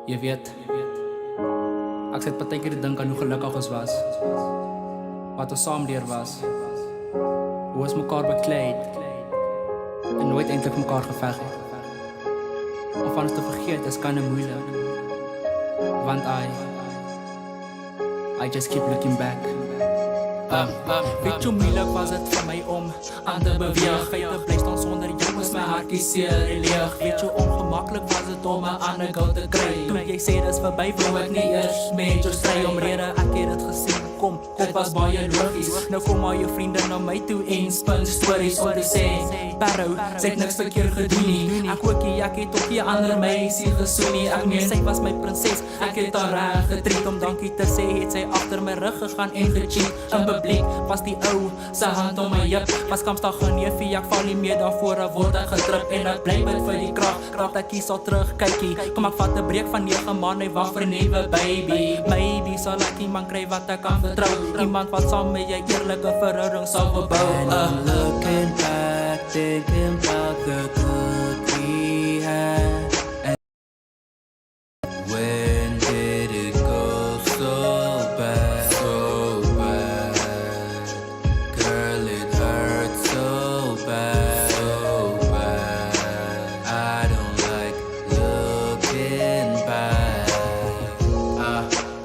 Jy weet, ek sit partykeer dink aan hoe gelukkig ons was, wat ons saam deur was, hoe ons mekaar beklei het en nooit eintlik mekaar geveg het. Om van ons te vergeet is kinda moeilik, want I just keep looking back. Weet jy hoe moeilik was het vir my om aan te beweeg, te bly staan sonder jou is my hartjie seer en leeg. Weet jy hoe ongemaklik was het om 'n ander girl te kry, toe jy sê dis verby wou ek nie eers met jou stry omrede, ek het dit gesien kom, dit was baie logies. Nou kom al jou vriende na my toe en spin stories om te sê Barrow, sy het niks verkeerd gedoen nie. Ek ook nie, ek het ook nie ander meisie gesoen nie. Ek meen, sy was my prinses, ek het haar reg getreed. Om dankie te sê het sy agter my rug gegaan en gecheat. In publiek was die ou sy hand om my heup, was kampsdag geneefie, ek val nie meer daarvoor, ek word ek gedruk en ek bly bid vir die krag dat ek sal terugkykie. Kom ek vat 'n breek van 9 maande, hy wag vir 'n nuwe baby. Maybe sal ek iemand kry wat ek kan vertrou, iemand wat saam met jy eerlike verhouding sal verbou. Looking back, thinking about the good we had. And when did it go so bad? So bad. Girl, it hurts so bad. So bad. I don't like looking back.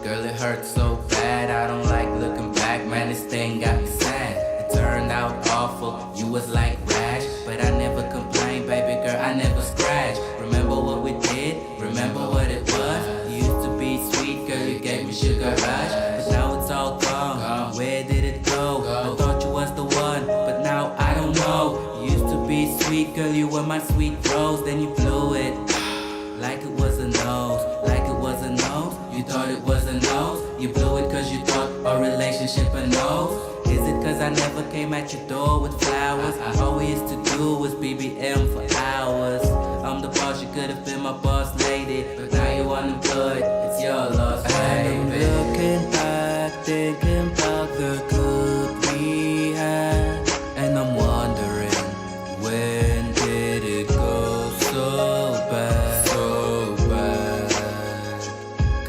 Girl, it hurts so bad. I don't like looking back. Man, this thing got me sad. It turned out awful. You was like rash, but I never complained, baby girl, I never scratched. Remember what we did? Remember what it was? You used to be sweet, girl, you gave me sugar rush, but now it's all gone. Where did it go? I thought you was the one, but now I don't know. You used to be sweet, girl, you were my sweet rose, then you blew it like it was a nose, like it was a nose. You thought it was a nose, you blew it cause you thought our relationship a nose. Is it cause I never came at your door with flowers? All we used to do was BBM for hours. I'm the boss, you could have been my boss lady, but now you unemployed, it's your loss, baby. I'm looking back, thinking about the good we had, and I'm wondering, when did it go so bad? So bad.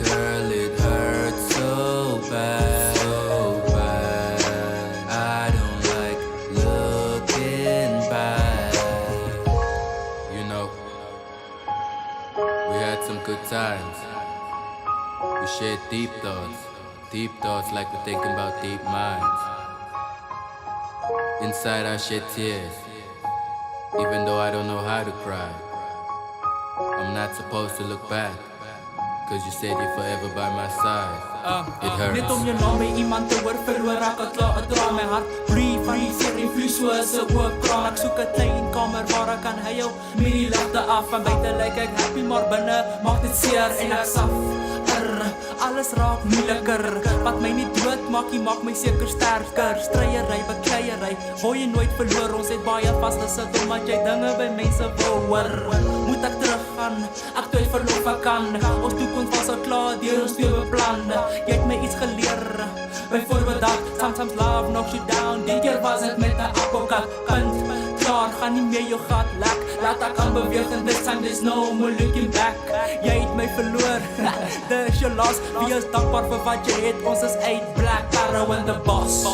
Girl, it hurts so bad. So bad. I don't like looking back. You know, we had some good times. We shared deep thoughts like we're thinking about deep minds. Inside I shed tears, even though I don't know how to cry. I'm not supposed to look back, cause you said you're forever by my side. It hurts. Net om jou naam by iemand te hoor verloor ek het klaar 'n traan, my hart breathe van die seer en vloei soos 'n oop kraan. Ek soek 'n klein kamer waar ek kan huil met die ligte af, van buite lyk ek happy maar binne maak dit seer en ek saf. Alles raak moeiliker, wat my nie dood maak nie, maak my seker sterker. Stryery, bekleiery, wou jy nooit verloor. Ons het baie vasgesit omdat jy dinge by mense wou hoor. Moet ek teruggaan? Ek twyfel of ek kan. Ons toekoms was al klaar deur ons twee beplan. Jy het my iets geleer, byvoorbeeld dat sometimes love knocks you down. Die keer was dit met 'n appelkat, punt. Klaar, gaan nie meer jou gat lek. Laat ek kan beweeg en this time there's no more looking back. Jy het my verloor, dis jou loss. Wie is dankbaar vir wat jy het, ons is uit Black Barrow and the boss.